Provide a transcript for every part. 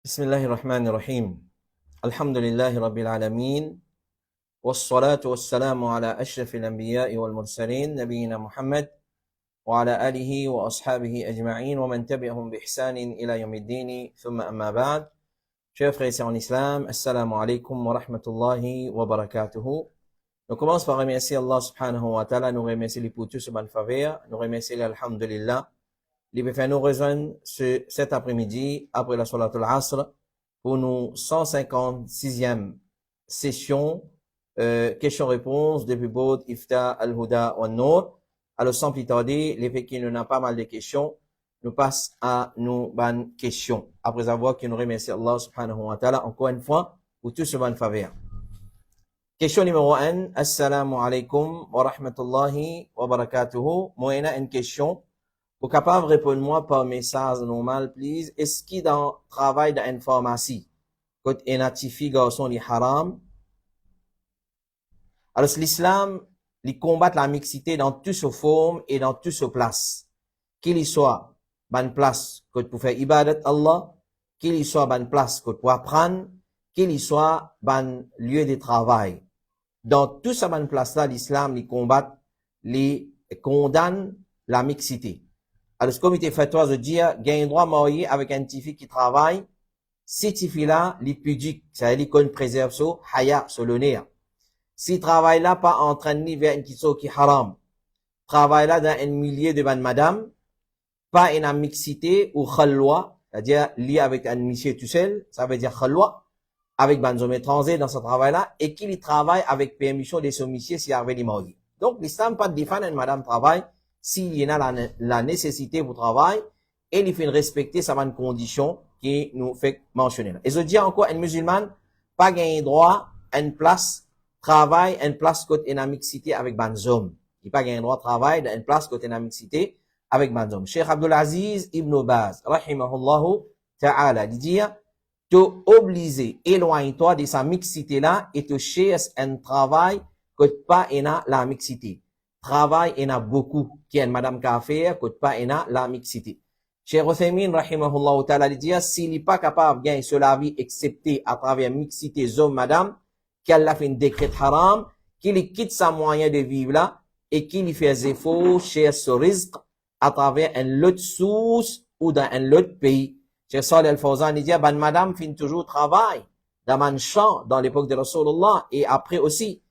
بسم الله الرحمن الرحيم الحمد لله رب العالمين والصلاة والسلام على أشرف الأنبياء والمرسلين نبينا محمد وعلى آله وأصحابه أجمعين ومن تبعهم بإحسان إلى يوم الدين ثم أما بعد. Chers frères et sœurs en islam, assalamu alaikum wa rahmatullahi wa barakatuhu. Nous commençons par remercier Allah subhanahu wa ta'ala, nous remercier les pour tous ce bon faveur, nous remercier l'alhamdulillah. Il peut faire nous rejoindre cet après-midi, après la Salatul Asr, pour nos 156e session, questions-réponses depuis Bod, Ifta, Al-Huda, Al-Nour. Alors, sans plus tarder, les faits qui nous ont pas mal de questions, nous passons à nos bonnes questions. Après avoir que nous remercions Allah subhanahu wa ta'ala, encore une fois, pour tout ce bon faveur. Question numéro 1. Assalamu alaikum wa rahmatullahi wa barakatuhu. Moi, il y a une question. Vous capable de répondre-moi par message normal, please. Est-ce qu'il dans travail dans une pharmacie, quand il notifie garçon les haram? Alors, l'islam, il combat la mixité dans toutes ses formes et dans toutes ses places. Qu'il y soit bonne place que pour faire ibadat Allah, qu'il y soit bonne place que pour apprendre, qu'il y soit bon lieu de travail. Dans toute cette bonne place-là, l'islam, il combat, il condamne la mixité. Alors, ce comité fatwa de dire, il y a un droit à marier avec un tifi qui travaille. Si tifi-là, il est pudique, c'est-à-dire qu'on préserve son haya, sur le nez. Si travail-là pas entraîné vers une kitso qui haram, travail-là dans un milieu de bonne madame, pas une mixité ou khalwa, c'est-à-dire lié avec un monsieur tout seul, ça veut dire khalwa, avec ban homme étranger dans ce travail-là, et qu'il travaille avec permission de son monsieur s'il avait les mariés. Donc, l'islam pas défendre une madame travail, s'il y en a la nécessité pour travail, et il faut respecter sa bonne condition qui nous fait mentionner. Et je dis encore, un musulman, pas gagner droit à une place, travail, une place côté une mixité avec ban homme. Il pas gagner droit travail, une place côté une mixité avec ban homme. Cheikh Abdulaziz Ibn Baz, rahimahullahu ta'ala, il dit, te obliger, éloigne-toi de sa mixité-là et te cherche un travail que pas ena la mixité. Travail ena beaucoup, qui est madame café, que pas ena la mixité. Cheikh Uthaymin, rahimahullah ta'ala, il dit, s'il n'est pas capable de gagner sur la vie, excepté à travers mixité homme madame, qu'elle a fait un décret haram, qu'il quitte sa moyen de vivre là, et qu'il fait des efforts, cherche ce risque à travers un autre source ou dans un autre pays. Cheikh Salih Al-Fawzan dit, ben madame fait toujours travail dans un champ dans l'époque de Rasulullah et après aussi,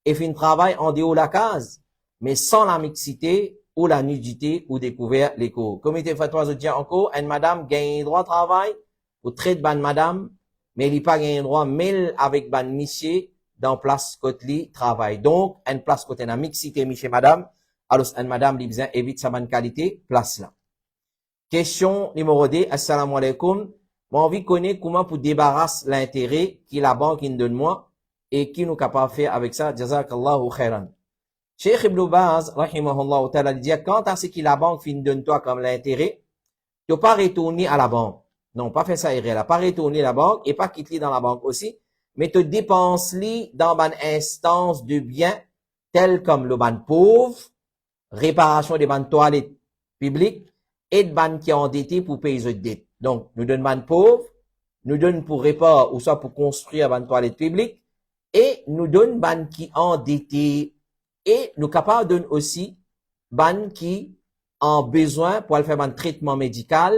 et fait un travail en dehors de la case, mais sans la mixité ou la nudité ou découvert les cours. Comité fatwa je dis encore, une madame gagne droit de travail ou traite ban madame, mais il n'y a pas gagne droit mêle avec ban monsieur dans place côté travail. Donc, une place côté la mixité monsieur madame, alors une madame li besoin évite sa bonne qualité place là. Question numéro 2, assalamu alaikum. Moi, envie de connaître comment pour débarrasser l'intérêt que la banque nous donne moi et qui nous capable de faire avec ça. Jazakallahu khairan. Cheikh Ibn Baz, rahimahullah ta'ala, dit, quand à ce que la banque fin donne toi comme l'intérêt, tu peux pas retourner à la banque. Non, pas faire ça, là. Pas retourner à la banque et pas quitter dans la banque aussi, mais te dépenses-li dans une instance de biens tels comme le ban pauvre, réparation des ban toilettes publiques, et de ban qui est endetté pour payer les dettes. Donc, nous donne ban pauvre, nous donne pour réparer ou soit pour construire ban toilette publique, et nous donne ban qui endetté, et nous capables donner aussi ban qui en besoin pour aller faire un traitement médical,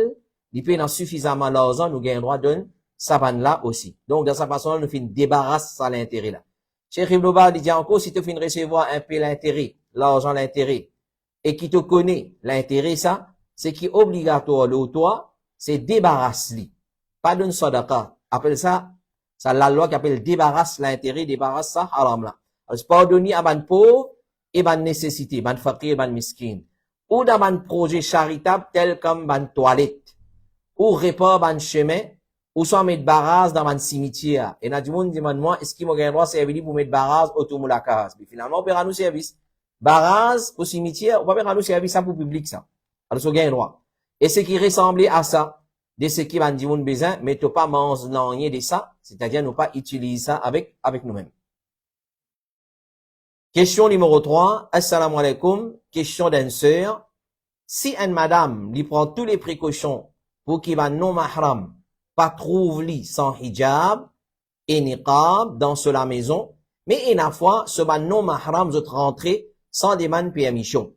il peut en suffisamment l'argent, nous gagnons droit de donner ça ban là aussi. Donc, dans sa façon, nous finissons débarrasser ça l'intérêt là. Cheikh Ibn Baz dit encore, si tu finis recevoir un peu l'intérêt, l'argent l'intérêt, et qui te connaît l'intérêt ça, c'est qui est obligatoire, le toi, c'est débarrasse-li. Pas d'une sadaqa. Appelle ça, c'est la loi qui appelle débarrasse l'intérêt, débarrasse ça, haram là. Alors, c'est pas donner à ban pauvre, et ban nécessité, ban fakir, ban miskin. Ou dans ban projet charitable, tel comme ban toilette. Ou répare ban chemin, ou soit mettre barrage dans ban cimetière. Et n'a du monde demande moi, est-ce qu'il m'a gagné droit servir pour mettre barrage autour de la case? Mais finalement, on paiera nous service. Barrage au cimetière, on va paiera nous service ça pour public ça. Alors, ça gagne droit. Et ce qui ressemblait à ça, de ce qui va nous besoin, mais tu pas manger de ça, c'est-à-dire ne pas utiliser ça avec nous-mêmes. Question numéro 3. Assalamu alaikum. Question d'une sœur. Si une madame lui prend toutes les précautions pour qu'il va non mahram pas trouve-li sans hijab et niqab dans la maison, mais une fois, ce ban non mahram zot rentré sans demande permission.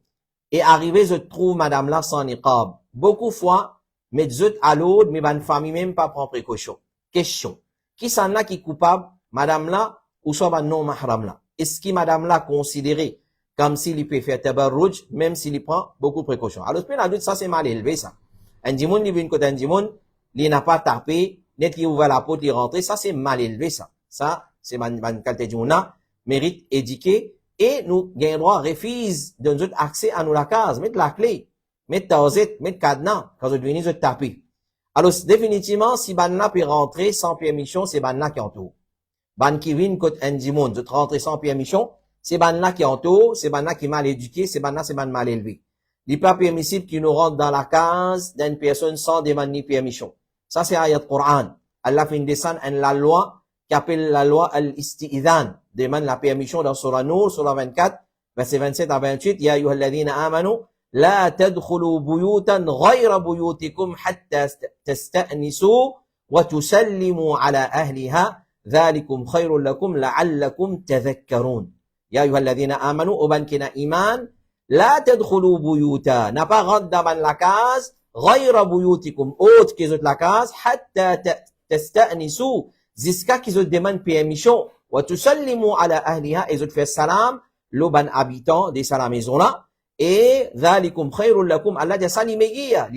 Et arrivé, je trouve madame là sans niqab. Beaucoup fois, mais zot à l'autre, mais ban famille même pas prend précaution. Question. Qui s'en là qui est coupable? Madame là, ou soit ban non mahram là? Est-ce que madame là considéré comme s'il peut faire tabarruj, même s'il prend beaucoup de précautions? Alors, puis, ça c'est mal élevé, ça. Un dimoun, il vient côté un dimoun, il n'a pas tapé, net, il ouvre la porte, il rentre, ça c'est mal élevé, ça. Ça, c'est man qualité dimouna, mérite éduqué, et nous, gagnons droit, refuse de nous accès à nous la case, mettre la clé, mettre tauzet, mettre cadenas, quand vous venez de taper. Alors, définitivement, si ban peut rentrer sans permission, c'est ban qui entoure. Ban qui vient côté un dimoun, de rentrer sans permission, c'est ban qui entoure, c'est ban qui est mal éduqué, c'est ban mal élevé. Il n'est pas permissible qu'il nous rentre dans la case d'une personne sans demander ni permission. Ça, c'est ayat Coran. Allah fait descendre la loi qui appelle la loi al-isti'idhan. Demande la permission dans Surah Nour, Surah 24, verset 27 à 28. Ya ayyuhalladhina amanu, la tadkhulu buyutan ghayra buyutikum hatta tasta'nisu wa tusallimu ala ahliha. Dhalikum khayrun lakum la'allakum tadhakkarun. Ya ayyuhalladhina amanu, oban kina iman, la tadkhulu buyuta, n'a pas rentre dans la case, ghayra buyutikum, autre qu'ils ont la case, hatta tasta'nisu, jusqu'à qu'ils ont demandé permission, wa tusallimu ala ahliha, ils ont fait salam, l'oban habitant de sa maison là, et dhalikum khayrun lakum, Allah dit ça l'imeillère,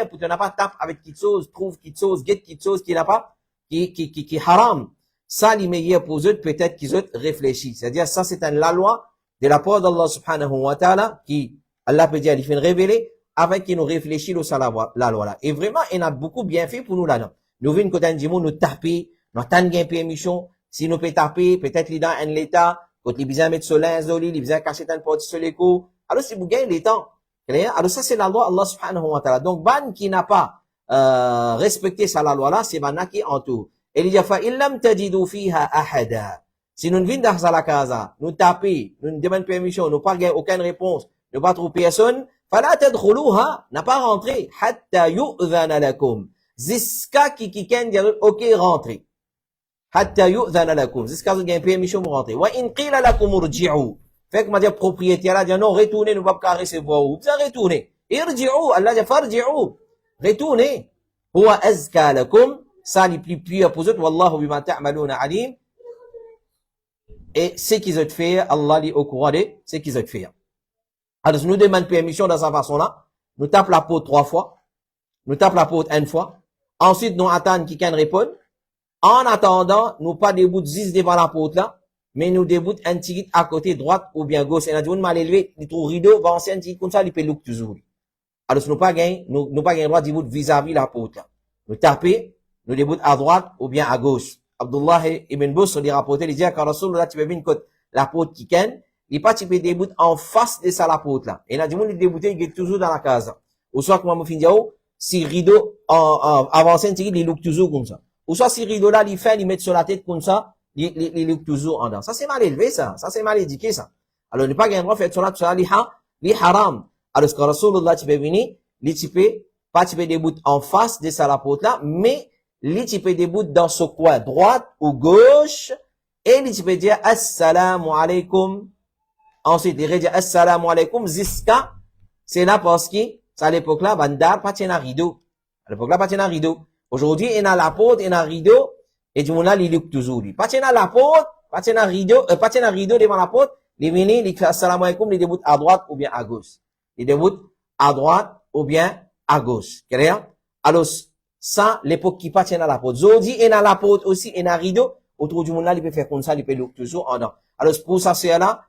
pour que tu n'as pas tape avec quelque chose, trouve quelque chose, get quelque chose qui n'a pas, qui haram. Ça l'imeillère pour eux, peut-être qu'ils ont réfléchi. C'est-à-dire, ça c'est la loi, de la part d'Allah subhanahu wa ta'ala, qui, Allah peut dire, il fait révéler, avec qui nous réfléchit la loi là. Et vraiment, il a beaucoup bien fait pour nous là-dedans. Nous venons côté du monde, nous taper, nous attendons une permission, si nous peut taper, peut-être les dans un l'état, quand les besoin mettre sur l'inzoli, les besoin cacher un porte sur l'écho. Alors, si vous gagnez les temps. Alors, ça, c'est la loi Allah subhanahu wa ta'ala. Donc, ban qui n'a pas, respecté ça la loi là, c'est ban qui entoure. Et il dit, fa illam tajidu fiha ahada. Si nous ne venons dans la casa, nous tapons, nous ne demandons permission, nous pas aucune réponse, nous pas trouver personne, fala tadkhuluha, n'a pas rentré, hatta yu'dhana lakum. Jusqu'à qui ken dit, ok, rentrez. Hatta yu'dhana lakum. Jusqu'à vous gagnez permission pour rentrer. Wa in qila lakum urji'u. Fait que, ma dit, propriétaire là, dit, non, retournez, nous pas recevoir. Vous allez retourner. Irji'u, Allah dit, farji'u. Retournez. Huwa azka lakum. Ça, les plus purs pour eux, wallahu bima ta'maluna alim. Et ce qu'ils ont fait, Allah est au courant de ce qu'ils ont fait. Alors, nous demandons permission dans sa façon-là. Nous tapons la porte 3 fois. Nous tapons la porte 1 fois. Ensuite, nous attendons qu'il réponde. En attendant, nous pas déboutent 10 devant la porte là, mais nous déboutent un ticket à côté droite ou bien gauche. Et nous avons mal élevé, il trouve rideau, va ancien ticket comme ça, il peut look toujours. Alors, nous pas gagné, nous pas gagné droit de débouter vis-à-vis la porte là. Nous tapons, nous déboutent à droite ou bien à gauche. Abdullah ibn Bus, il rapporte, il dit, quand Rasulullah, tu peux venir côté la porte qui ken, il pas, tu peux débouter en face de ça, la porte là. Et là, du monde, il débouté, il est toujours dans la case. Ou soit, comme on finit si rideau, avancé, il look toujours comme ça. Ou soit, si rideau là, il fait, il met sur la tête comme ça, il look toujours en dedans. Ça, c'est mal élevé, ça. Ça, c'est mal éduqué, ça. Alors, il n'est pas gagné droit, faire sur là, li haram. Alors, ce que Rasulullah, tu peux venir, tu peux, pas, tu peux débouter en face de ça, la porte là, mais, tu peux débouter dans ce coin, droite ou gauche, et tu peux dire assalamu alaikum. Ensuite, il dit assalamu alaikum jusqu'à, c'est là parce que, c'est à l'époque là, bandar, pas tient un rideau. À l'époque là, pas tient un rideau. Aujourd'hui, il y a la porte, il y a un rideau, et du monde là, il look toujours. Pas tient la porte, pas tient un rideau, pas tient un rideau devant la porte, il vient, il fait assalamu alaikum, il déboute à droite ou bien à gauche. Il déboute à droite ou bien à gauche. Clair? Alors, ça, l'époque qui pas tient à la porte. Aujourd'hui, il y a la porte aussi, il y a un rideau. Autour du monde là, il peut faire comme ça, il peut look toujours en dedans. Alors, pour ça, c'est là,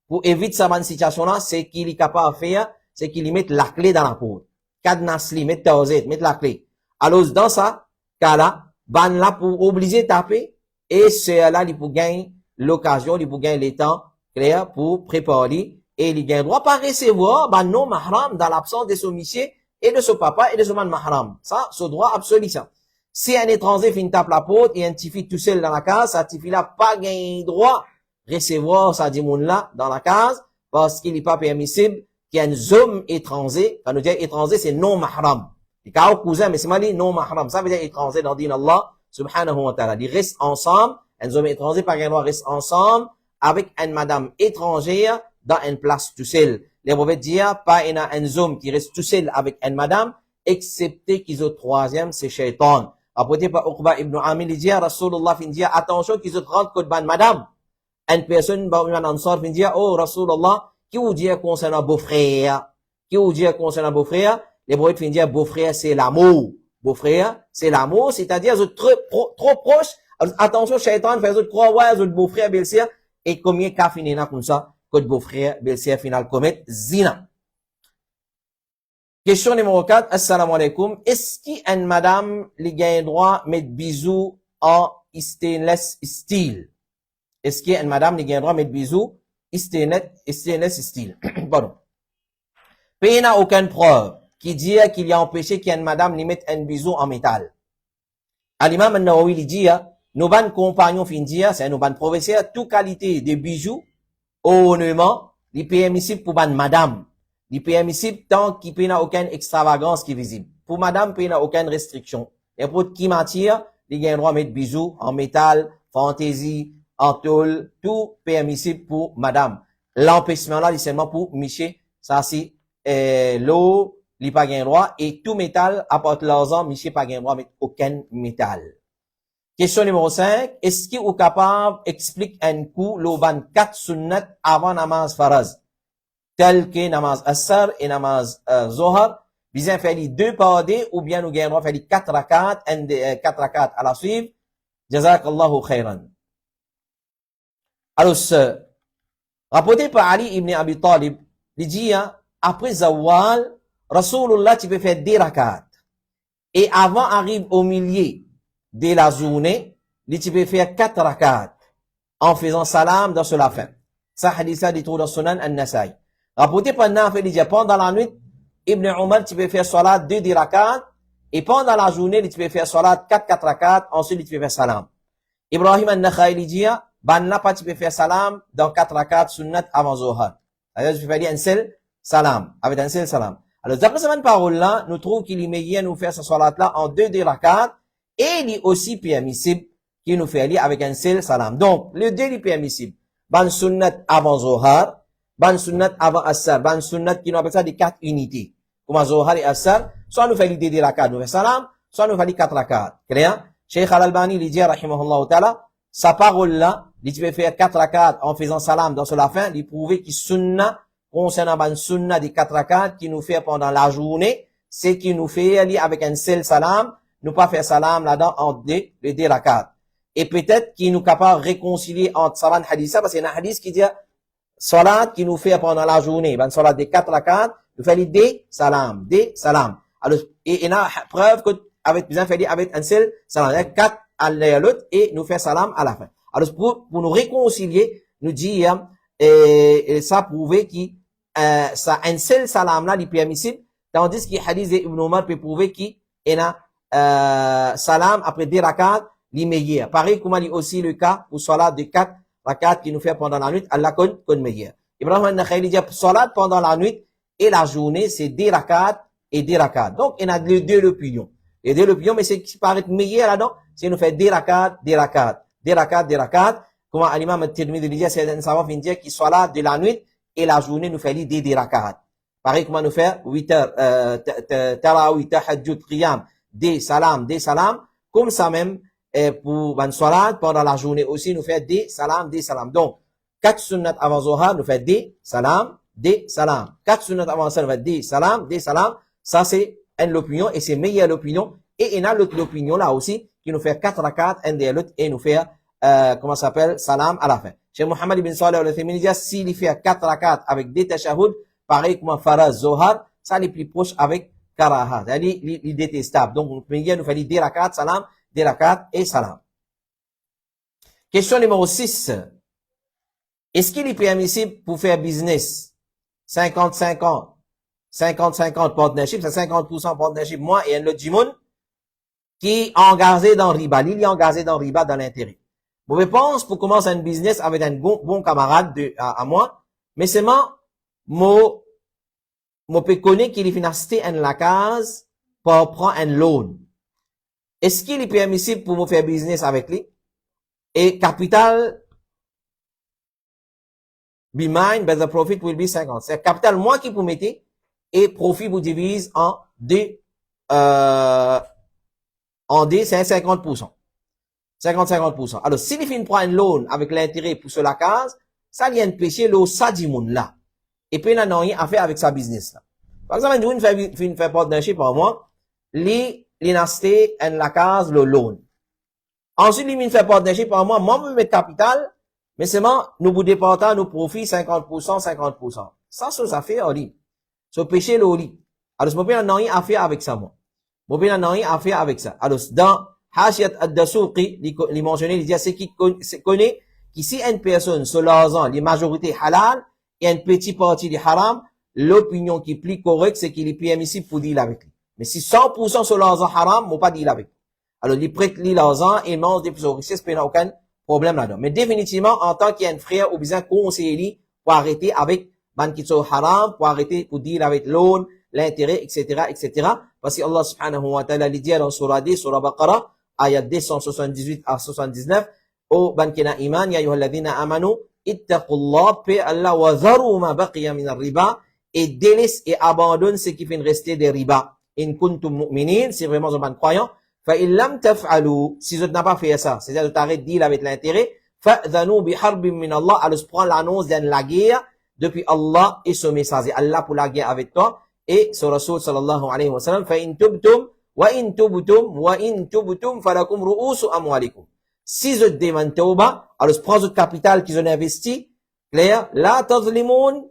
pour éviter cette situation là, c'est qu'il est capable de faire, c'est qu'il met la clé dans la porte. Cadenas li, met tauzet, met la clé. Alors, dans ça, cas-là, ban là pour obliger de taper, et c'est là, il peut gagner l'occasion, il peut gagner le temps, clair, pour préparer, et il gagne droit pas recevoir, ban non mahram, dans l'absence de son monsieur, et de son papa, et de son man mahram. Ça, ce droit absolu, ça. Si un étranger finit tape la porte, et un petit fille tout seul dans la case, ça petit fille là pas gagné droit, recevoir ça dit monde là, dans la case, parce qu'il n'est pas permissible qu'il y ait un homme étranger, quand nous disons étranger, c'est non mahram. Les cas cousin, mais c'est mal non mahram. Ça veut dire étranger dans din Allah, subhanahu wa ta'ala. Ils restent ensemble, un homme étranger par un droit reste ensemble avec une madame étrangère dans une place tout seul. Les prophètes disent, pas un homme qui reste tout seul avec une madame, excepté qu'ils ont troisième, c'est shaitan. Après, par Uqba ibn Amir, il dit, Rasulullah fin dit, attention qu'ils ont 30 côtes ban madame. Une personne, un ansar fin dit, oh Rasulullah, qui vous dit concernant beau-frère? Qui vous dit concernant beau-frère? Les prophètes fin dit, beau-frère, c'est l'amour. Beau-frère, c'est l'amour, c'est-à-dire, ils sont trop proches. Attention, shaitan, fait autres croire, ouais, autres beau-frère, belle-sœur, et combien qu'a fini là comme ça, que beau-frère, belle-sœur, final, commettre zina. Question numéro 4, assalamu alaikum. Est-ce qu'une madame, les gagne droit, mettre bisous en stainless steel? Est-ce qu'une madame, les gagne droit, mettre bisous, stainless steel? Pardon. Pays n'a aucune preuve qui dit qu'il y a empêché qu'une madame lui mette un bisou en métal. À l'imam al-Nawawi, il dit, nos bonnes compagnons fin dire, c'est nos bonnes professeurs, toute qualité de bijoux, ornements, les permissibles pour bonne madame. Les permissibles tant qu'il n'y a aucune extravagance qui est visible. Pour madame, il n'y a aucune restriction. Et pour qui matière, il y a un droit de mettre bijoux en métal, fantaisie, en tôle, tout permissible pour madame. L'empêchement là, c'est seulement pour Miché, ça c'est, l'eau, il pas gain droit, et tout métal, apporte l'argent, Miché pas gain droit de mettre aucun métal. Question numéro 5. Est-ce qu'il est capable d'expliquer un coup, l'oban 4 sunnat avant namaz faraz? Tel que namaz asar et namaz zohar. Bien faire les deux par deux, ou bien nous gagnons faire les 4 rakat, 4 rakat à la suite. Jazakallahu khairan. Alors, rapporté par Ali ibn Abi Talib, il dit, après Zawal, Rasulullah, tu peux faire 10 rakat. Et avant arrive au milieu de la journée, tu peux faire 4 rakat en faisant salam dans la fin. Ça, hadith là, il trouve dans Sunan al-Nasai. Rapporté par Nafi, il dit, pendant la nuit, Ibn Umar, tu peux faire salat 2 rakat, et pendant la journée, tu peux faire salat 4 rakat, ensuite tu peux faire salam. Ibrahim al-Nakhai, il dit, banna pas tu peux faire salam dans 4 rakat sunnat avant Zohar. C'est-à-dire, tu peux faire un seul salam, avec un seul salam. Alors, d'après cette parole-là, nous trouvons qu'il est meilleur nous faire ce salat-là en 2 rakat, et il est aussi permissible qu'il nous fait aller avec un seul salam. Donc, le 2 est permissible. Ban sunnat avant Zohar, ban sunnat avant Assar, ban sunnat qui nous appelle ça des 4 unités. Comme Zohar et Assar, soit nous fait l'idée des rakat, nous fait salam, soit nous fait les 4 rakat. Clair? Cheikh Al-Albani, il dit, rahimahullah ta'ala, sa parole-là, il peut faire 4 rakat en faisant salam dans la fin, il prouve qu'il sunna, concernant ban sunna des 4 rakat qui nous fait pendant la journée, c'est qu'il nous fait aller avec un seul salam, nous pas faire salam là-dedans en les 2 rakat. Et peut-être qu'il nous capable de réconcilier entre salam et hadith, parce qu'il y a un hadith qui dit, salat qui nous fait pendant la journée, ben salat des 4 rakat, nous fait des salam. Alors, et il y a preuve que, avec, bien fait avec un seul salam, 4 à l'autre, et nous fait salam à la fin. Alors, pour nous réconcilier, nous dit, et ça prouve que, ça, un seul salam là, il est permissible, tandis que hadith d'Ibn Omar peut prouver qu'il y a, salam après 2 rakat, l'immédiat. Pareil, comme il y a aussi le cas pour salat de 4 rakat qui nous fait pendant la nuit, Allah connaît meilleur. Ibrahim al-Nakhai dit, salat pendant la nuit et la journée, c'est 2 rakat et 2 rakat. Donc, il y a les 2 opinions. Les 2 opinions, mais c'est qui paraît meilleur là-dedans, c'est nous fait 2 rakat, 2 rakat. 2 rakat, 2 rakat. Comme l'imam al-Tirmidhi dit, c'est un savant qui dit qu'il salat de la nuit et la journée nous fait les 2 rakat. Pareil, comment nous faire 8 heures, tarawih, tahajjud, qiyam, des salam. Comme ça même, pour ban salat, pendant la journée aussi, nous fait des salam. Donc, 4 sunnat avant Zohar, nous fait des salam. 4 sunnat avant ça, nous fait des salam. Ça, c'est une l'opinion, et c'est meilleure l'opinion. Et il y a l'autre opinion là aussi, qui nous fait 4 rakat, un des l'autre, et nous fait, comment ça s'appelle, salam à la fin. Chez Mohammed ibn Salih al-Uthaymin, dit, s'il fait 4 rakat avec des tashahhud, pareil comme faraz Zohar, ça les plus proche avec karaha. C'est-à-dire, il est détestable. Donc, nous fait des rakat, salam, des rakat et salam. Question numéro 6. Est-ce qu'il est permissible pour faire business 50-50 partnership, c'est 50% partnership, moi et un autre du monde, qui est engagé dans riba. Il est engagé dans riba dans l'intérêt. Vous pense pour commencer un business avec un bon camarade à moi, mais seulement, moi peux connaître qu'il est financé en la case pour prendre un loan. Est-ce qu'il est permissible pour me faire business avec lui? Et capital be mine, but the profit will be 50. C'est capital moi qui vous mettez et profit vous divise en deux, c'est 50%. 50-50%. Alors, si il prend un loan avec l'intérêt pour sur la case, ça vient de pécher l'eau, ça dit moun là. Et puis, il n'a rien à faire avec sa business là. Par exemple, nous, une fait partnership par moi, l'inasté en la case, le loan. Ensuite, il fait partnership par moi, moi, je mets capital, mais seulement, nous vous déportons nos profits 50%, 50%. Ça fait, on dit. Ce péché, le lit. Alors, mon père n'a rien à faire avec ça, moi. Mon père n'a rien à faire avec ça. Alors, dans Hashiyat ad-Dasuqi, il mentionné, il dit, c'est qui connaît, qu'ici, une personne, sur l'argent, les majorités halal, et une petite partie des haram, l'opinion qui est plus correcte, c'est qu'il est permissible pour deal avec lui. Mais si 100% sur l'argent haram, on pas deal avec lui. Alors, il prête lui l'argent, et mange des plus richesses, il n'y a aucun problème là-dedans. Mais définitivement, en tant qu'il y a un frère, ou bien conseiller lui, pour arrêter avec, ban qui sont haram, pour arrêter, pour deal avec loan, l'intérêt, etc., etc. Parce que Allah subhanahu wa ta'ala, il dit dans surah 10, surah Baqarah, ayat 278 à 79, au ban qui n'a iman, ya yuhalladhina amanu, ittaqullah, paix Allah, wa zaru ma baqiya min riba, et délaisse et abandonne ce qui fait rester des riba. In kuntum mu'minin, c'est vraiment un ban croyant. Fa illam taf'alu, si vous n'avez pas fait ça, c'est-à-dire de t'arrêter de deal avec l'intérêt, fa'dhanu bi harbin min Allah, alors prend l'annonce de la guerre depuis Allah et son messager. Allah pour la guerre avec toi, et ce Rasul sallallahu alayhi wa sallam, fa in tubtum, wa in tubtum, falakum ru'usu amwalikum. Si vous demandez tauba, alors prends votre capital qu'ils ont investi, clair, la tazlimoun,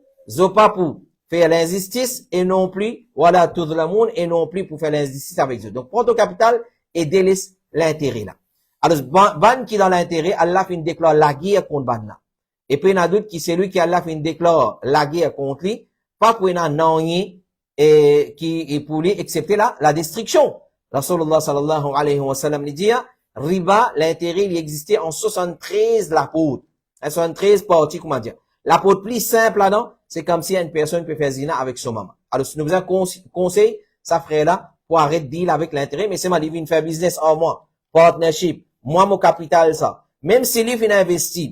pas pour faire l'injustice, et non plus, voilà, tuzlamoun, et non plus pour faire l'injustice avec eux. Donc, prends ton capital, et délaisse l'intérêt là. Alors, ban qui dans l'intérêt, Allah fait une déclare la guerre contre ban là. Et puis, il y en a d'autres qui c'est lui qui Allah fait une déclare la guerre contre lui, pas pour il y en a rien, et qui est pour lui, excepté la destruction. Rasulullah sallallahu alayhi wa sallam dit, riba, l'intérêt, il existait en 73 l'apôtre. 73 parties, comment dire. L'apôtre plus simple là-dedans, c'est comme si une personne peut faire zina avec son maman. Alors, si nous vous avons conseil, ça ferait là, pour arrêter de deal avec l'intérêt, mais c'est moi, il vient faire business en moi, partnership, moi, mon capital, ça. Même si il vient investir,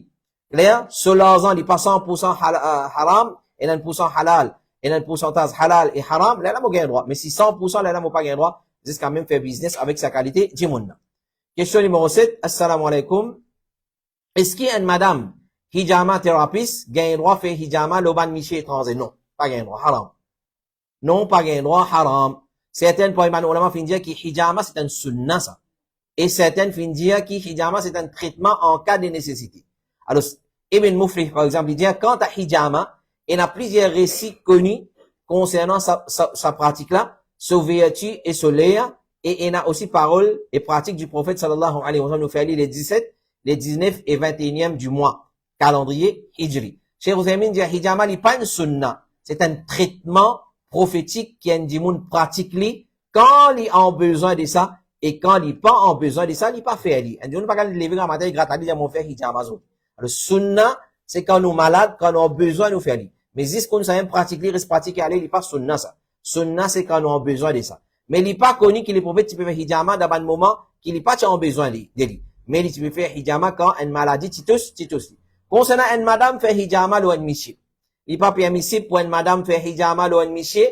clair, sur l'argent, il pas 100% haram, et 1% halal, et un pourcentage halal et haram, là, moi, gagne droit. Mais si 100%, là, moi, pas gagne droit, c'est quand même faire business avec sa qualité, dis-moi. Question numéro 7, assalamu alaikum. Est-ce qu'il y a une madame, hijama thérapeute, gagne droit, fait hijama, l'oban miché étranger? Non, pas gagne droit, haram. Non, pas gagne droit, haram. Certaines pour les ulama fin dire que hijama c'est un sunnah ça. Et certaines fin dire que hijama c'est un traitement en cas de nécessité. Alors, Ibn Muflih par exemple, il dit quant à hijama, il y a plusieurs récits connus concernant sa pratique là, sa vertu et sa l'air, et il y a aussi paroles et pratiques du prophète sallallahu alayhi wa sallam nous fait lire les 17, les 19 et 21e du mois, calendrier hijri. Cheikh Ouzaymin dit hijama n'est pas une sunnah, c'est un traitement prophétique qui est un monde pratique li quand il a besoin de ça et quand il pas en besoin de ça il pas fait li. On ne pas lever un matin gratter dire mon faire hijama. Alors sunna c'est quand nous malades quand nous avons besoin de faire li. Mais est-ce qu'on sait pratiquer reste pratiquer aller il pas sunna ça. Sunna c'est quand nous avons besoin de ça. Mais il pas connu qu'il est prophète tu peux faire hijama dans un moment qu'il pas en besoin de lui. Mais il tu peux faire hijama quand une maladie titus. Concernant une madame fait hijama ou un monsieur. Il n'est pas permissible pour une madame faire hijama ou un monsieur,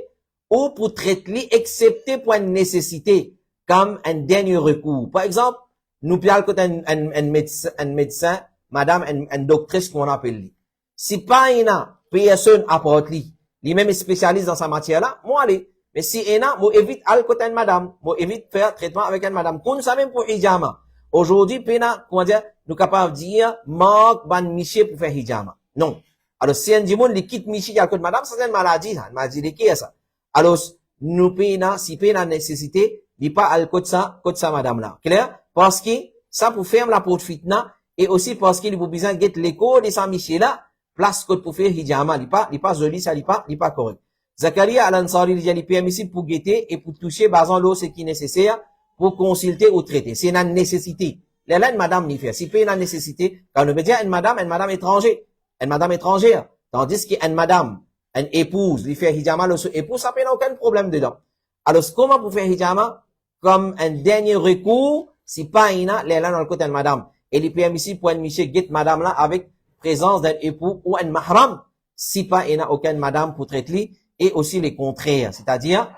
ou pour traiter excepté pour une nécessité, comme un dernier recours. Par exemple, nous parlons un médecin, madame, une doctrice qu'on appelle lui. Si pas une personne apporte lui, lui-même est spécialiste dans sa matière là, moi allez. Mais si une moi évite al côté une madame, moi évite faire traitement avec une madame. Qu'on ça même pour hijama. Aujourd'hui, pena, comment dire, nous capables de dire, manque ban monsieur pour faire hijama. Non. Alors, si un dimon li quitte Michi à côté madame, ça c'est une maladie, ça. Une maladie qui est ça. Alors, nous payons, si payons nécessité, dit pas à côté ça madame là. Clair? Parce que, ça pour faire la porte fitna, et aussi parce qu'il faut besoin de get l'écho de sa Michi là, place côté pour faire hijama, il pas joli, ça, il pas correct. Zakaria al-Ansari, il est permissible pour guetter et pour toucher, basant l'eau, ce qui est nécessaire, pour consulter ou traiter. C'est une nécessité. Là, une madame n'y fait. Si paye une nécessité, quand on veut dire une madame étrangère. Une madame étrangère. Tandis qu'une madame, une épouse, lui fait hijama le épouse, ça n'a aucun problème dedans. Alors, comment pour faire hijama? Comme un dernier recours, si pas ina, les là dans le côté de madame. Et il est permissible pour un monsieur guette madame là avec présence d'un époux ou un mahram, si pas ina aucun madame pour traiter, et aussi les contraires. C'est-à-dire,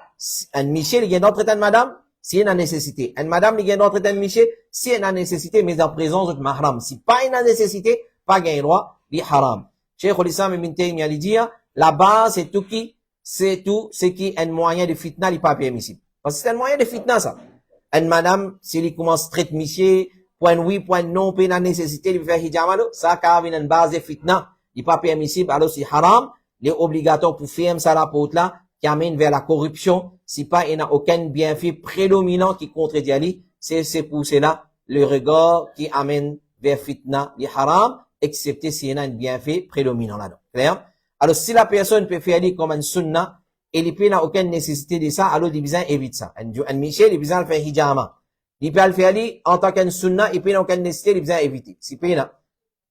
un monsieur, il y a d'autres traiter madame, si il y a nécessité. Un madame, il y a d'autres traiter monsieur, si il y a nécessité, mais en présence de mahram. Si pas il y a nécessité, pas gain droit, il haram. Cheikh Al-Islam Ibn Taymiyyah il dit, la base, c'est tout ce qui est un moyen de fitna, il n'est pas permissible. Parce que c'est un moyen de fitna, ça. Une madame, si il commence à traiter monsieur, point oui, point non, pas la nécessité de faire hijama, ça, car il y a une base de fitna, il n'est pas permissible, alors c'est haram, il est obligatoire pour faire ça la porte là, qui amène vers la corruption, si pas il n'y a aucun bienfait prédominant qui contredit, c'est pour cela, le regard qui amène vers fitna, il est haram, excepté s'il y a un bienfait prédominant là-dedans. Clair? Alors, si la personne peut faire comme un sunnah, et il n'a aucune nécessité de ça, alors il besoin évite ça. Un Michel, il besoin de faire hijama. Il peut le faire en tant qu'un sunnah, il peut aucune nécessité, il besoin éviter. Si peut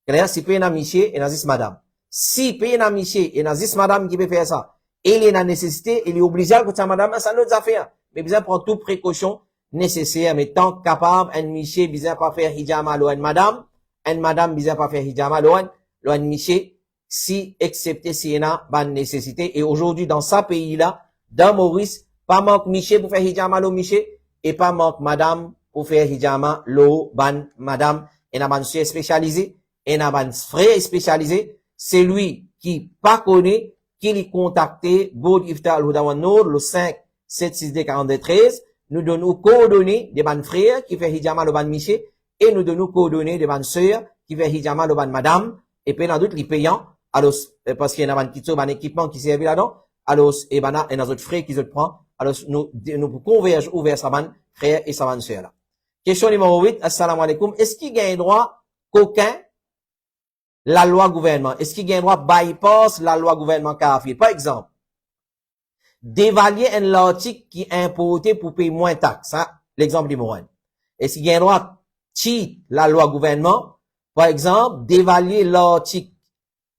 clair? Si peut Michel, et nazis madame. Si peut Michel, et nazis madame qui peut faire ça, et il a nécessité, il est obligé que sa madame, ça nous affaire. Mais besoin prendre toute précaution nécessaire, mais tant capable, un Michel, besoin pas faire hijama, l'ouan madame, besoin pas faire hijama, l'ouan Michel, si, excepté s'il y a une nécessité. Et aujourd'hui, dans ce pays-là, dans Maurice, pas manque Miché pour faire hijama lo Miché, et pas manque madame pour faire hijama lo ban madame, et n'a ban soeur spécialisé, et n'a ban frère spécialisé, c'est lui qui pas connaît, qui lui contacté, Boud Iftar al-Huda Nour, le 5, 7, 6, 42, 13, nous donnons coordonnées des ban frères qui fait hijama lo ban Miché, et nous donnons coordonnées des ban sœurs qui fait hijama lo ban madame, et puis dans d'autres, les payants, alors, parce qu'il y a un équipement qui servent là-dedans, alors, et ben, il y a d'autres frais qui se prend, alors, nous convergeons ouvert sa man, frère et sa man sœur là. Question numéro 8, assalamu alaikum. Est-ce qu'il y a un droit qu'aucun, la loi gouvernement? Est-ce qu'il y a un droit bypass la loi gouvernement kafir? Par exemple, dévaluer un article qui est importé pour payer moins de taxes, hein? L'exemple numéro 1. Est-ce qu'il y a un droit cheat la loi gouvernement? Par exemple, dévaluer l'article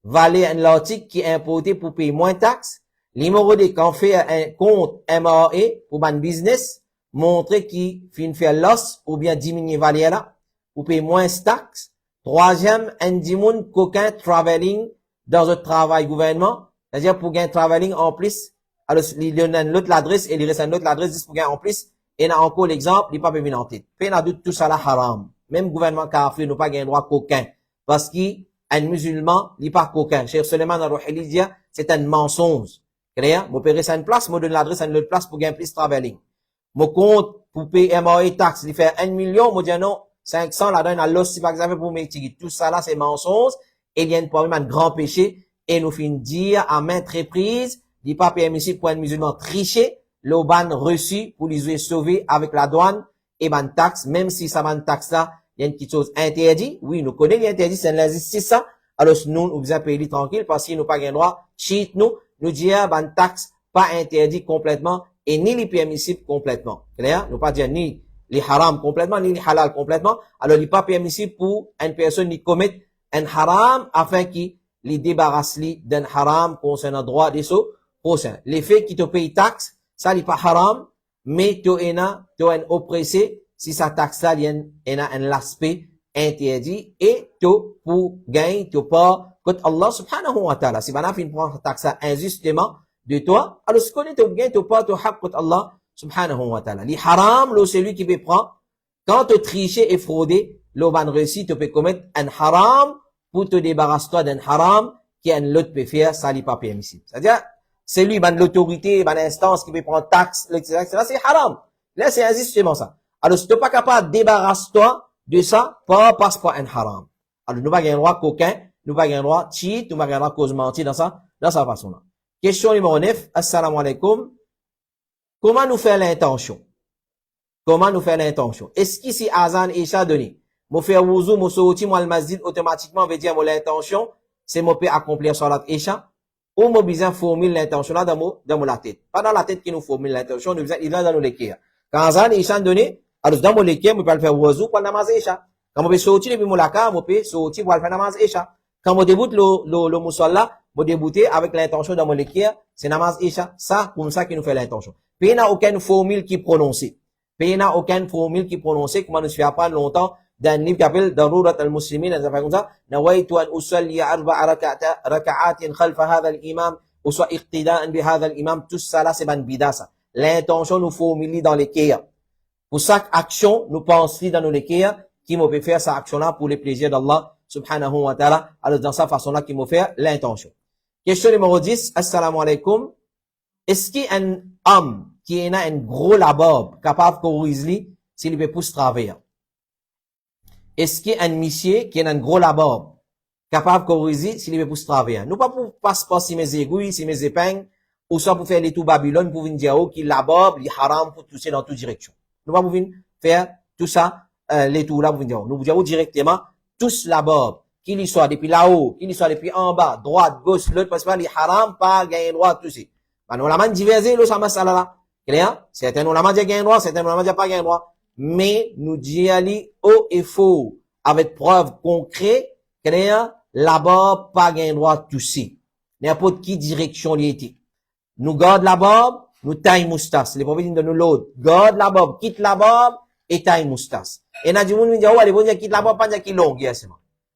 valer un article qui est importé pour payer moins de taxes. Numéro 2, quand on fait un compte MRA pour un business, montrer qu'il fait faire loss ou bien diminuer valeur là, pour payer moins de taxes. Troisième, un dimoun qu'aucun traveling dans un travail gouvernement, c'est-à-dire pour gagner traveling en plus, alors il donne l'autre l'adresse et il reste un autre l'adresse pour gagner en plus, et là encore l'exemple, il n'est pas bien en tête. Puis, tout ça là haram. Même gouvernement kafir n'a pas gagné droit qu'aucun. Parce qu'il un musulman, il n'est pas coquin. Cheikh Suleiman al-Ruhili dit, c'est un mensonge. Clair? Mon père, c'est une place, moi donne l'adresse à une autre place pour gagner plus de travelling. Mon compte, pour payer MAE taxe, il fait 1 million, moi dis non, 500, là donne à l'os, si par exemple, pour mes tickets. Tout ça là, c'est mensonge. Et il y a un problème, un grand péché. Et nous finissons dire à maintes reprises, il n'est pas permissible pour un musulman tricher, le ban reçu pour les sauver avec la douane et ban taxe, même si ça ban taxe là, il y a une petite chose interdite. Oui, nous connaissons l'interdit, c'est l'injustice, ça. Alors, nous, nous faisons payer tranquille parce qu'il nous pas gain droit. Cheat nous disons, ban taxe, pas interdit complètement et ni les permissible complètement. Clair? Nous pas dire ni les haram complètement, ni les halal complètement. Alors, il n'est pas permissible pour une personne qui commet un haram afin qu'il les débarrasse d'un haram concernant le droit des sous prochains. Les faits qui te payent taxe, ça n'est pas haram, mais tu es un oppressé, si sa taxe là, il y a un aspect interdit, et tu, pour gagner, tu pas, que Allah subhanahu wa ta'ala, si maintenant, il prend taxe injustement de toi, alors, ce qu'on est, tu gagnes, tu pas, tu haq, que Allah subhanahu wa ta'ala. Les haram, c'est lui qui peut prendre, quand tu triches et frauder, le ban réussi, tu peux commettre un haram, pour te débarrasser toi d'un haram, qui un l'autre peut faire, ça n'est pas permissible. C'est-à-dire, c'est lui, l'autorité, l'instance qui peut prendre taxe, etc., c'est haram. Là, c'est injustement ça. Alors, si tu n'es pas capable de débarrasser toi de ça, passe pas un haram. Alors, nous pas gagner droit coquin, nous pas gagner droit cheat, nous pas gagner droit cause mentir dans sa façon-là. Question numéro 9. Assalamu alaikum. Comment nous faire l'intention? Comment nous faire l'intention? Est-ce qu'ici, Azan Isha donné, mon faire wuzu, mon sorti, moi, le masjid, automatiquement, veut dire, mon l'intention, c'est mon peut accomplir salat Isha, ou mon besoin formule l'intention là dans la tête. Pas dans la tête qui nous formule l'intention, nous besoin, il va dans nos l'équerre. Quand Azan Isha donné, alors, dans mon l'équerre, je peux faire wuzu pour le namaz Isha. Quand je peux sortir depuis mon laka, je peux sortir pour le faire namaz Isha. Quand je déboute le moussol là, je débouter avec l'intention dans mon l'équerre, c'est namaz Isha. Ça, comme ça qui nous fait l'intention. Puis il n'y a aucune formule qui est prononcée. Puis il n'y a aucune formule qui est prononcée, comme on nous fait apprendre longtemps, dans un livre qui s'appelle Darurat al-Muslimin, ça fait comme ça, Nawaitu an usalli arba'a raka'atin khalfa hadha al-imam, ou soit iqtida'an bi hadha al-imam, tout ça là, c'est ban bida, ça. L'intention nous formule dans les kéas. Pour chaque action, nous pensons dans nos kéas, qui m'ont fait faire cette action-là pour les plaisirs d'Allah, subhanahu wa ta'ala. Alors, dans cette façon-là, qui m'ont fait l'intention. Question numéro 10, assalamu alaikum. Est-ce qu'il y a un homme qui a un gros labob capable de corriger s'il peut pousser travailler? Est-ce qu'il y a un monsieur qui a un gros labob capable de corriger s'il peut pousser travailler? Nous pas pour passer si mes aiguilles, si mes épingles, ou soit pour faire les tout Babylone, pour venir dire qui labob, les haram, pour tousser dans toute direction. Nous pas pour venir faire tout ça, les tout là, pour venir dire. Nous vous dire directement, tous labob, qu'il y soit depuis là-haut, qu'il y soit depuis en bas, droite, gauche, l'autre, parce que les haram, pas gagner droit, tout ça. Ben, nous l'avons divisé, là, ça m'a là. Clair? Certains nous l'avons dit gagner droit, certains nous l'avons dit pas gagner droit. Mais, nous disons aller haut et faux, avec preuve concrète, clair? Là-bas, pas gagner droit, tout ça. N'importe qui direction il était. Nous garde la barbe, nous taille moustache. Les prophètes de nous l'autre. Garde la barbe, quitte la barbe, et taille moustache. Et n'a dit, vous nous dit, oh, allez, vous dire quitte la barbe, pas dire qu'il longue,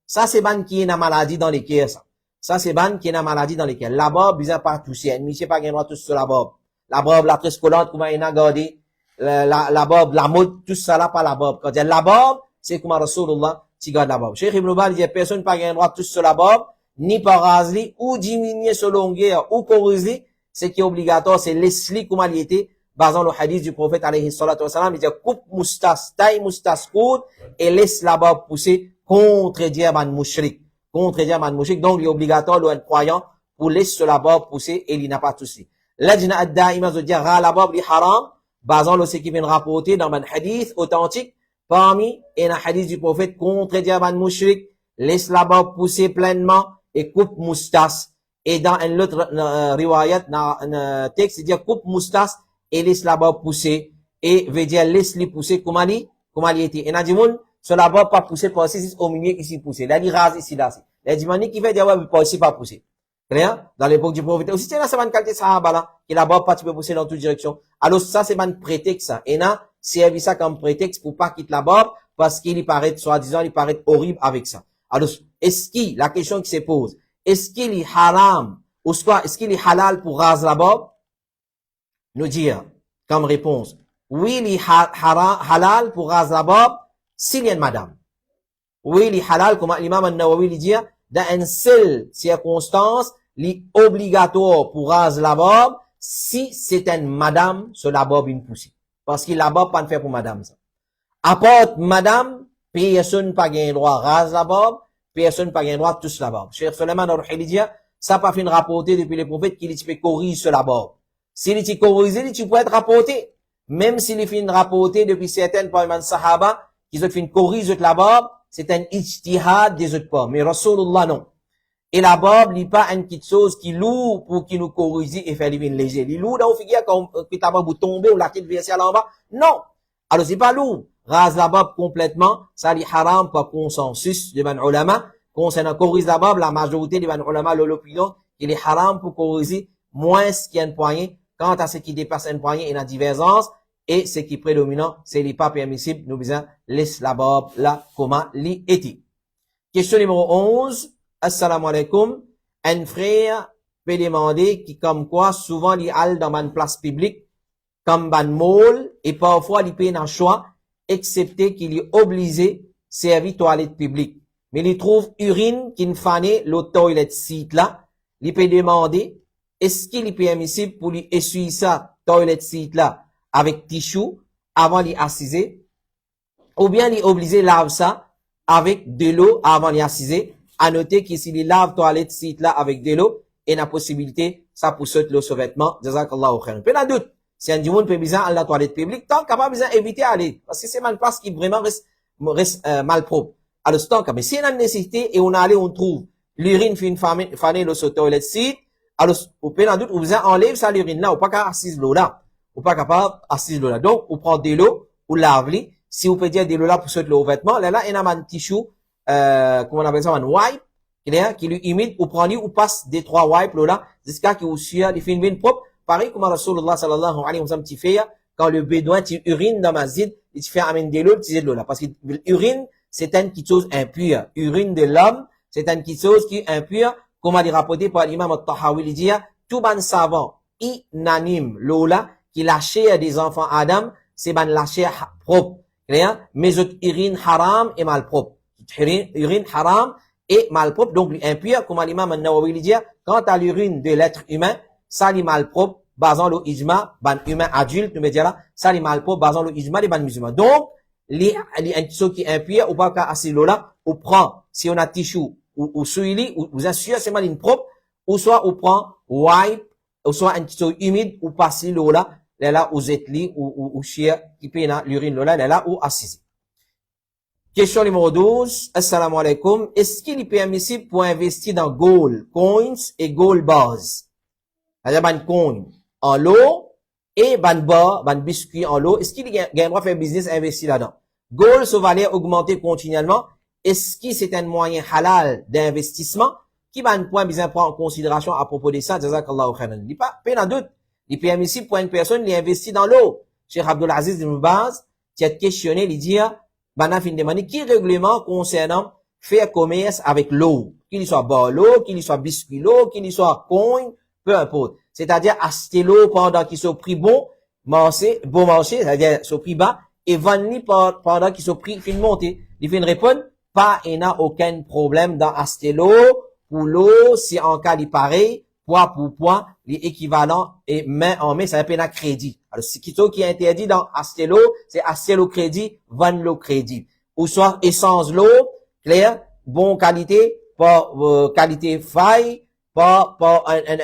ça, c'est ban qui est une maladie dans les cœurs, ça. Ça, c'est ban qui est une maladie dans les cœurs. La barbe, bizarre pas tousser. Monsieur pas gagner droit tout sur la barbe. La barbe, la tresse collante, comment il a gardé. La barbe, la mode, tout ça là, pas la barbe. Quand il y a la barbe, c'est comme Rasulullah, tu gardes la barbe. Cheikh Ibn Baz dit, personne pas gagner droit tout sur la barbe, ni par raser, ou diminuer sa longueur, ou corriger. Ce qui est obligatoire, c'est laisser comme il était, basant le hadith du prophète, alayhi salatu wa salam, il dit, coupe moustache, taille moustache courte, et laisse la barbe pousser, contredire man mouchrik. Contredire man mouchrik. Donc, il est obligatoire, le croyant, pour laisser la barbe pousser, et il n'a pas touché. L'ajna ad-da'ima de dire, la barbe li haram, basant le ce qui vient rapporter dans un hadith authentique, parmi, et un hadith du prophète, contredire man mouchrik, laisse la barbe pousser pleinement, et coupe moustache. Et dans un autre riwayat, dans un texte, il dit coupe moustache et laisse la barbe pousser. Et veut dire laisse-les pousser comment il était. Et n'a dit moun, sur la barbe pas pousser, parce que c'est au milieu ici pousser. Là, il rase ici, là. Il dit mani qui fait dire ouais, pas ici pas pousser. Clair? Dans l'époque du prophète. Aussi, c'est là, c'est une qualité sahaba là. Et la barbe pas tu peux pousser dans toute direction. Alors, ça, c'est un prétexte, ça. Et là, servi ça comme prétexte pour pas quitter la barbe, parce qu'il paraît, soi-disant, il paraît horrible avec ça. Alors, la question qui se pose, est-ce qu'il est haram, ou soit est-ce qu'il est halal pour raser la barbe? Nous dire, comme réponse, oui, il est halal pour raser la barbe, s'il y a une madame. Oui, il est halal, comme l'imam al-Nawawi dit, dans une seule circonstance, il est obligatoire pour raser la barbe, si c'est une madame, sur la barbe une poussée. Parce que la barbe pas de faire pour madame, ça. À part madame, personne pas gain droit raser la barbe, personne pas gain droit toucher la barbe. Cheikh Suleiman al-Ruhaili dit, ça pas fin rapporté depuis les prophètes qu'il peut corriger sur la barbe. S'il est corrigé, tu peux être rapporté. Même s'il est fin rapporté depuis certaines parmi les sahaba, qu'ils ont fin corriger la barbe, c'est un ijtihad des autres pas. Mais Rasulullah non. Et la barbe, n'est pas une petite chose qui loue pour qu'il nous corrige et faire les vins légers. Il loue dans le figure quand ta barbe tombe ou la tête verser là en bas. Non. Alors c'est pas lourd. Rase la barbe complètement, ça li haram par consensus de ban ulama. Concernant corriger la barbe, la majorité des ban ulama l'opinion, il est haram pour corriger moins qu'il y a une poignée. Quant à ce qui dépasse une poignée, il y a une divergence. Et ce qui est prédominant, c'est les pas permissible. Nous besoin laisse la barbe là, comment li était. Question numéro 11. Assalamu alaikum. Un frère peut demander qui, comme quoi, souvent, il all dans une place publique, comme ban mall, et parfois, il peut un choix, excepté qu'il est obligé servir toilette publique. Mais il trouve urine qui ne fanait le toilette seat là, il peut demander, est-ce qu'il est permissible pour lui essuyer ça, toilette seat là, avec tissu, avant d'y assiser, ou bien il est obligé lave ça, avec de l'eau avant d'y assiser. À noter que s'il lave toilette seat là avec de l'eau, et la possibilité, ça pour sauter le sous-vêtement, jazakallahu khairan. Peu de doute. Si un monde peut besoin à la toilette publique, tant qu'à pas besoin éviter aller. Parce que c'est une place qui vraiment reste mal propre. Alors, tant qu'à, mais si on a une nécessité et on a allé, on trouve l'urine fin fané le sur toilette seat, alors, au peu de doute, on besoin enlève ça l'urine là, ou pas qu'à assise l'eau là. Ou pas capable assise l'eau là. Donc, on prend de l'eau, ou lave-li. Si vous pouvez dire de l'eau là pour sauter le vêtement, là, il y a un tissu, comment on appelle ça, un wipe, qui lui imite, ou prend ou passe des trois wipes, là, jusqu'à qu'il vous suit, il fait une propre, pareil comme Rasulullah sallallahu alayhi wa sallam t'y fait, quand le bédouin t'y urine dans masjid, il t'y fait amener de l'eau, tu sais de l'eau là. Parce que l'urine, c'est une petite chose impure. Urine de l'homme, c'est une petite chose qui est impure. Comme a dit rapporté par l'imam al-Tahawi, il dit, tout ban savant, inanime, l'eau là, qui la chair des enfants Adam, c'est ban la chair propre. Mais votre urine haram et malpropre. Urine haram et malpropre, donc impur, comme l'imam al-Nawawi dit, quant à l'urine de l'être humain, ça est malpropre, basant le ijma, ban humain adulte, nous me dirons, ça est malpropre, basant le ijma des ban musulmans. Donc, les choses qui est impur, ou pas qu'à assez l'eau là, on prend, si on a tissu, ou souili, ou vous assure, c'est mal une propre, ou soit on prend wipe, ou soit un petit humide, ou passer l'eau là, là, ou zetli, ou chia, qui paye l'urine là, ou assise. Question numéro 12. Assalamu alaikum. Est-ce qu'il est permissible pour investir dans gold, coins et gold bars? C'est-à-dire, ban coin en lot et ban bar, ban biscuit en lot. Est-ce qu'il y a un droit de faire business investir là-dedans? Gold, sa valeur augmenter continuellement. Est-ce que c'est un moyen halal d'investissement? Qui ban point bien prendre en considération à propos de ça? Jazakallahu khairan. Il pas, peine en doute. Il est permissible pour une personne qui investit dans l'eau. Cheikh Abdul Aziz Ibn Baz, qui a questionné, il dit, Bana fin demandé, qui règlement concernant faire commerce avec l'eau? Qu'il soit bar l'eau, qu'il soit biscuit l'eau, qu'il soit coin, peu importe. C'est-à-dire, acheter l'eau pendant qu'il soit prix bon marché, c'est-à-dire, soit prix bas, et vendre pendant qu'il soit prix fin monté. Il fait une réponse, pas, il n'a aucun problème dans acheter l'eau, pour l'eau, si en cas il pareil, poids pour poids, les équivalents et main en main, ça s'appelle un crédit. Alors, ce qui est interdit dans acheter l'eau, c'est acheter l'eau crédit, vendre l'eau crédit. Ou soit essence l'eau, clair, bon qualité, pas qualité faille, pas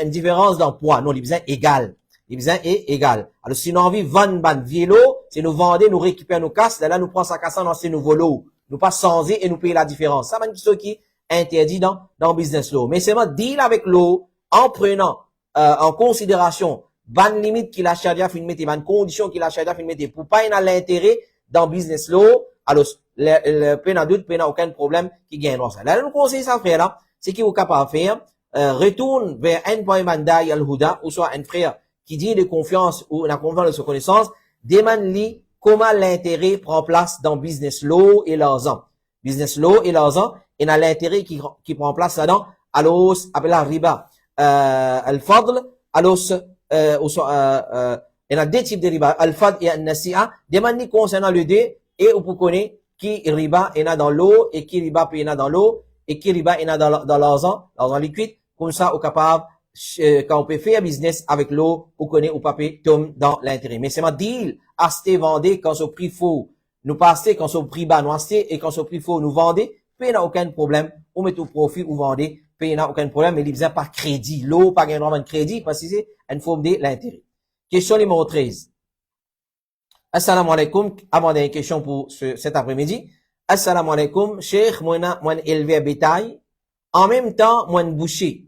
une différence dans poids. Non, les besoins égal. Les besoins est égal. Alors, si nous envie vendre ban vélo, c'est nous vendre, nous récupérer nos casses, là, nous prend sa casse dans ces nouveaux lots. Nous pas changer et nous payer la différence. Ça, c'est ce qui est interdit dans business law. Mais c'est moi, deal avec l'eau, en prenant en considération ban limite qu'il a charia fin mettre, ban condition qu'il a charia fin mettre, pour pas y avoir l'intérêt dans business law, alors le peine doute, peine aucun problème qui gagne ça. Là, nous conseille ça frère là, c'est qu'il est capable de faire, retourne vers un point mandat al-huda, ou soit un frère qui dit de confiance ou la confiance de sa connaissance, demande-lui comment l'intérêt prend place dans business law et l'argent. Business law et l'argent, et dans l'intérêt qui prend place là-dedans, alors, appelle la riba. Al-Fadl, alors, il y a deux types de riba, Al-Fadl et Al-Nasi'a, demande concernant le dé, et vous connaissez qui riba il y a dans l'eau, et qui riba il y a dans l'eau, et qui riba il y a dans l'argent liquide, comme ça, au capable, quand on peut faire business avec l'eau, vous connaissez ou pas tombe dans l'intérêt. Mais c'est ma deal, acheter, vendre, quand ce prix faux, nous passer, quand ce prix bas, nous acheter, et quand ce prix faux, nous vendez, puis il n'y a aucun problème, on met au profit ou vendez, puis il n'y a aucun problème, mais il n'y a pas crédit. L'eau, pas un droit de crédit, parce que c'est une forme de l'intérêt. Question numéro 13. Assalamu alaikum. Avant d'une question pour cet après-midi. Assalamu alaikum. Cheikh, moi élevé à bétail. En même temps, moi boucher.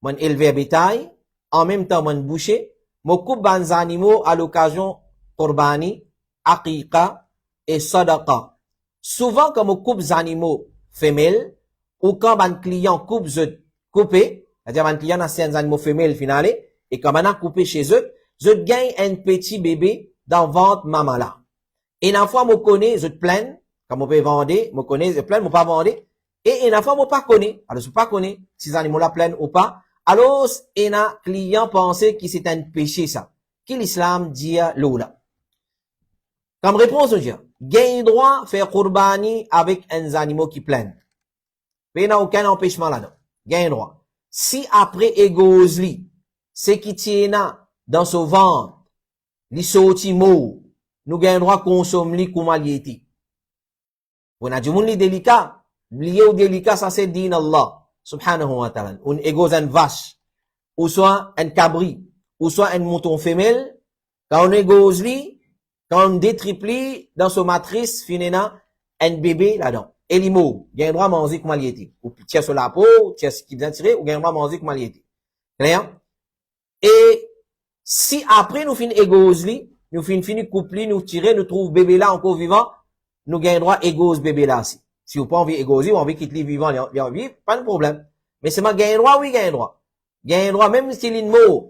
Moi élevé à bétail. En même temps, moi boucher. Moi coupe des animaux à l'occasion Qurbani, Aqiqa et Sadaqa. Souvent, quand on coupe des animaux femelles, ou quand un client coupe, c'est-à-dire un client a un animaux femelles finales, et quand on a coupé chez eux, je gagne un petit bébé dans ventre maman là. Et une fois, je connais, je plains, quand on peut vendre, je connais, je plains, je pas vendre, et une fois, je pas connais. Alors, je pas connais si les animaux là plaignent ou pas. Alors, un client pensait que c'est un péché ça. Que l'islam dit là. Comme réponse, on dit, gagne droit faire qurbani avec un animal qui plaignent. Mais il n'y a aucun empêchement là-dedans. Gagne droit. Si après égosli, c'est qui tient dans son ventre, li sorti mot, nous gagne droit consommer li comme aliété. On a du monde li délicat. Lié au délicat, ça c'est din Allah, subhanahu wa ta'ala. On égose une vache, ou soit un cabri, ou soit un mouton femelle. Quand on égose li, quand on détriplie dans son matrice, finena, un bébé là-dedans. Et l'imo, il y a un droit à manger comme il était. Ou tiens sur la peau, tiens ce qui vient tirer, ou il y a un droit à manger comme il était. Clair? Et, si après nous finissons égosli, nous finissons coupli, nous tirer, nous trouvons bébé là encore vivant, nous gagnons droit égose bébé là aussi. Si vous pas envie égoser, ou envie quitter les vivants, il vivre, pas de problème. Mais c'est ma gagne droit, oui, gagne droit. Gagne droit, même si il est mort,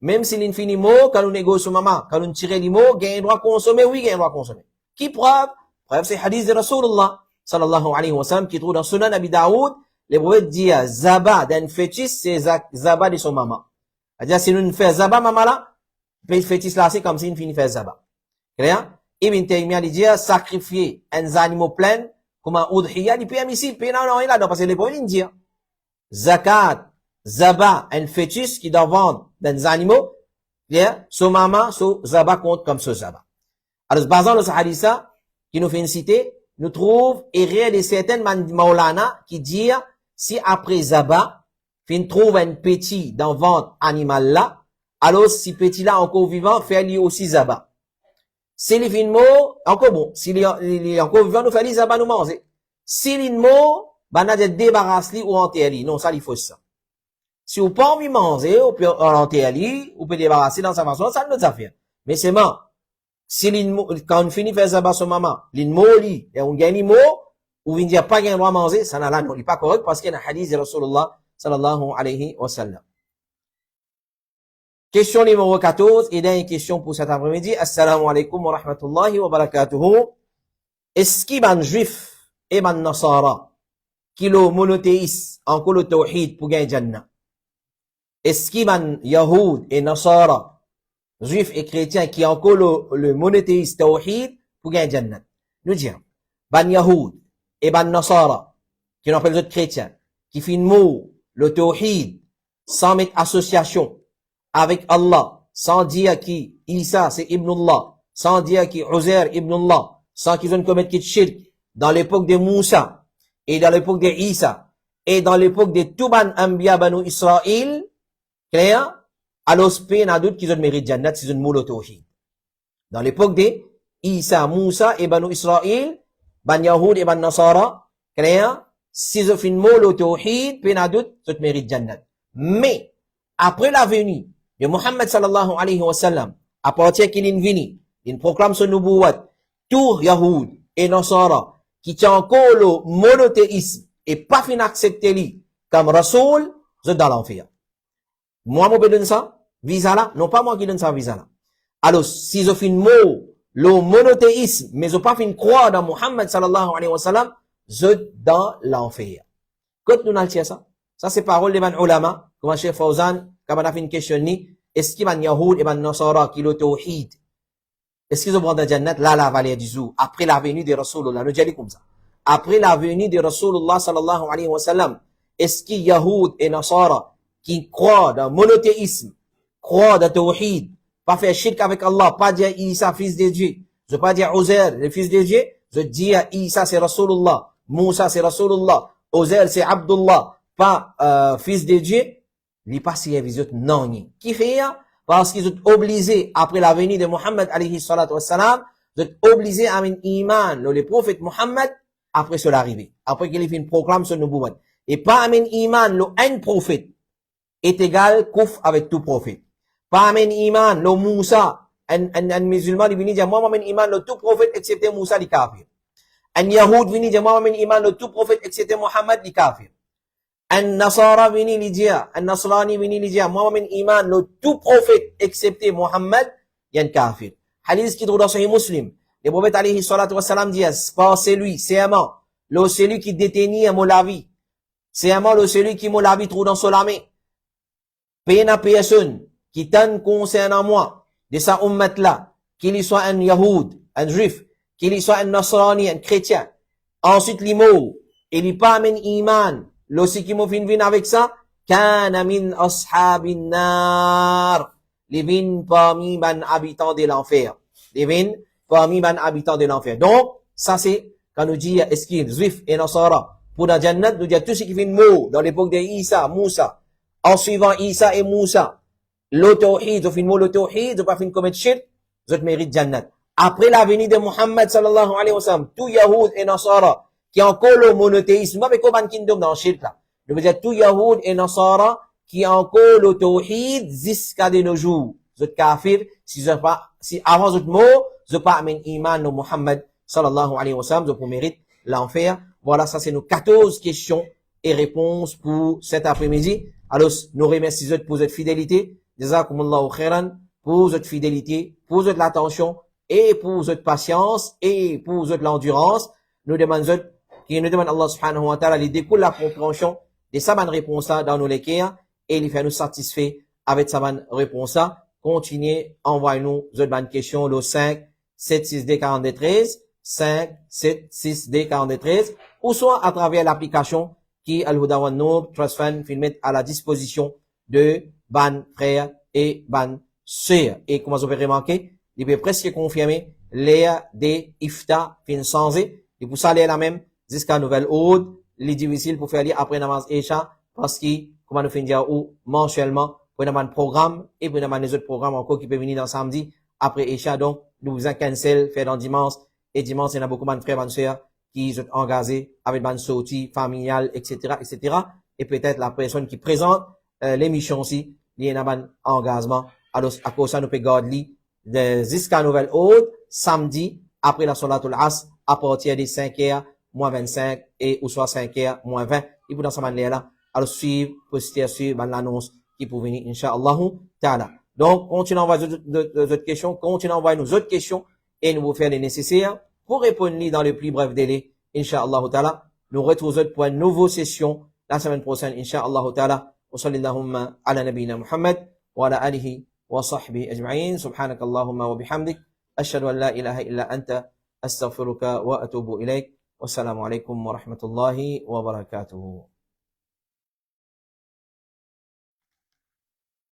Même si l'infini mot, quand nous négocions maman, quand nous tirons les mots, gagne droit consommer, oui, gagne droit consommer. Qui preuve? Preuve, c'est hadith de Rasulullah, sallallahu alayhi wa sallam, qui trouve dans Sunan Abi Daoud, les prophètes disent, zaba d'un fœtus, c'est zaba de son maman. C'est-à-dire, si nous ne faisons zaba maman là, le fœtus là, c'est comme si nous finissons zaba. Clair? Ibn Taymiyyah dit, sacrifier un animal plein, comme un udhiyah, il peut ici, il peut non, il a, parce que les prophètes disent, zakat, zaba, un fœtus qui doit vendre des animaux, son maman, son zaba compte comme ce zaba. Alors, basant le hadith qui nous fait une cité, nous trouve, et réel et certaines maulana qui disent, si après zaba, fin trouve un petit dans vente animal là, alors si petit là encore vivant, fait lui aussi zaba. Si les fin mot, encore bon, s'il est encore vivant, nous fait lui zaba nous manger. Si les mots, ben, on a débarrassé ou enterré. Non, ça, il faut ça. Si vous pas envie de manger, ou peut enterrer, ou peut débarrasser dans sa façon, ça nous affaire. Mais c'est bon. Si quand on finit de faire zaba son maman, l'inmo li, et on gagne l'inmo, ou il n'y a pas gain droit à manger, ça n'a là, non, il n'est pas correct parce qu'il y a un hadith de Rasulullah, sallallahu alayhi wa sallam. Question numéro 14, et dernière question pour cet après-midi. Assalamu alaikum wa rahmatullahi wa barakatuhu. Est-ce qu'il y a un juif et un nasara qui le monothéiste, encore le tawhid pour gagner Jannah? Est-ce qu'il y a un yahoud et nasara, juifs et chrétiens qui ont encore le monothéiste tawhid pour gagner Jannah? Nous disons, ban yahoud et ban nasara, qui nous appelle les autres chrétiens, qui font mot le tawhid sans mettre association avec Allah, sans dire qui Isa c'est Ibn Allah, sans dire qui Uzair Ibn Allah, sans qu'ils ont commis de shirk, dans l'époque de Moussa, et dans l'époque de Isa, et dans l'époque de Tuban Anbiya Banu Israël, clair, alors il y a d'autres qui ont mérité Jannat, c'est une moule tawhid. Dans l'époque de Isa, Moussa et Banu Israël, Ban Yahoud et Ban Nasara, clair, si ils ont fait une moule tawhid, il y a d'autres qui ont mérité Jannat. Mais, après la venue de Muhammad sallallahu alayhi wa sallam, à partir qu'il est venu, il proclame son nubuwat, tout Yahoud et Nasara, qui tient encore le monothéisme et pas fin accepter lui comme Rasoul, vous êtes dans l'enfer. Moi, je donne ça, visa là, non pas moi qui donne ça, visa là. Alors, si je fais mot, le monothéisme, mais je pas fin croire dans Muhammad sallallahu alayhi wa sallam, vous êtes dans l'enfer. Quand nous n'allons ça, ça c'est parole des ulama, comme Cheikh Fawzan, comme on a fait une question ni, est-ce qu'il y a un Yahoud et un Nasara qui le tawhid? Est-ce qu'ils ont pris dans Jannat, là, la vallée du Zou, après la venue de Rasulullah, nous disons comme ça. Après la venue de Rasulullah sallallahu alayhi wa sallam, est-ce qu'il y a Yahoud et Nasara qui croient dans le monothéisme, croient dans le tawhid, pas faire shirk avec Allah, pas dire Isa, fils de Dieu, je pas dire Uzair, le fils de Dieu, je dis Isa c'est Rasulullah, Moussa c'est Rasulullah, Uzair c'est Abdullah, pas fils de Dieu, il pas si les autres non. Qui fait parce qu'ils sont obligés, après la venue de Muhammad alayhi salatu wassalam, d'être obligés à un iman, le prophète Muhammad, après cela arrivé. Après qu'il ait fait une proclame sur le nubuwat. Et pas un iman, le un prophète, est égal kouf avec tout prophète. Pas un iman, le Moussa, un musulman, il vient dire, moi, un iman, le tout prophète, excepté Moussa, il kafir. Un Yahoud vient dire, moi, un iman, le tout prophète, excepté Muhammad, il kafir. Un Nasara vini li dire, un Nasrani vini li dire, moi, mon iman, le tout prophète, excepté Muhammad, il y a un kafir. Hadith qui trouve dans Sahih Muslim. Le prophète alayhi salatu wassalam dit, pas c'est lui, c'est amant. Le celui qui détenait mon lavi. C'est amant, le celui qui mon lavi trouve dans son lamé. Pena personne qui t'en concernant moi, de sa ummat là, qu'il y soit un Yahoud, un Juif, qu'il y soit un Nasrani, un chrétien. Ensuite, l'imo, il n'y a pas un iman. Lorsqu'il qui m'a fin avec ça, kana min ashabin nar. Les vins parmi ban habitants de l'enfer. Les vins parmi ban habitants de l'enfer. Donc, ça c'est, quand nous dit, est-ce qu'il est juif et nasara, pour la Jannat, nous dit tout ce qui fait mot dans l'époque de Isa, Moussa, en suivant Isa et Moussa, le tawhid, au fin mot le tawhid, pas fin commettre shirk, vous mérite Jannat. Après la venue de Muhammad sallallahu alayhi wa sallam, tout Yahoud et Nasara, qui ont encore le monothéisme, avec Koban Kingdom dans le shirk là. Je veux dire, tout Yahoud et Nasara, qui ont encore le tawhid jusqu'à de nos jours. Vous êtes kafir, si avant votre mot, vous pas amené iman de Muhammad sallallahu alayhi wa sallam, vous mérite l'enfer. Voilà, ça c'est nos 14 questions et réponses pour cet après-midi. Alors, nous remercions pour votre fidélité. Jazakumullahu khairan pour votre fidélité, pour votre attention et pour votre patience et pour votre l'endurance. Nous demandons Allah subhanahu wa ta'ala, il découle la compréhension de sa bonne réponse dans nos lectures et il fait nous satisfaire avec sa bonne réponse. Continuez, envoyez-nous votre bonne question, le 5 76D 4213, 5 76D 4213, ou soit à travers l'application qui Al-Huda wa Nour Trust Fund met à la disposition de ban frères et ban sœurs. Et comme vous pouvez remarquer, il peut presque confirmer l'ère des ifta fin sans et pour ça l'ère la même jusqu'à nouvelle ordre, il est difficile pour faire lire après namaz Isha parce que comme nous finissons dire ou mensuellement pour un programme et pour les autres programmes encore qui peuvent venir dans samedi après Isha, donc nous vous en cancel faire dans dimanche et dimanche il y a beaucoup de frères et sœurs qui sont engagés avec une sortie familiale, etc., etc. Et peut-être la personne qui présente l'émission aussi, il y a un engagement. Alors, à cause de ça, nous pouvons garder jusqu'à nouvelle ordre, samedi, après la Salatul As, à partir des 5h, moins 25, et ou soit 5h, moins 20. Et pour dans cette manière-là, alors suivre, poster sur l'annonce qui peut venir, Inch'Allah, ta'ala. Donc, continuez à envoyer d'autres questions, continuez à envoyer nos autres questions, et nous vous faire les nécessaires pour répondre dans le plus bref délai, Inch'Allah ta'ala. Nous retrouvons pour une nouvelle session la semaine prochaine, Inch'Allah ta'ala. Wa sallallahu ala nabina Muhammad wa ala alihi wa sahbihi ajma'in. Subhanak Allahumma wa bihamdik. Ashhadu an la ilaha illa anta astaghfiruka wa atubu ilayk. Wassalamu alaikum wa rahmatullahi wa barakatuhu.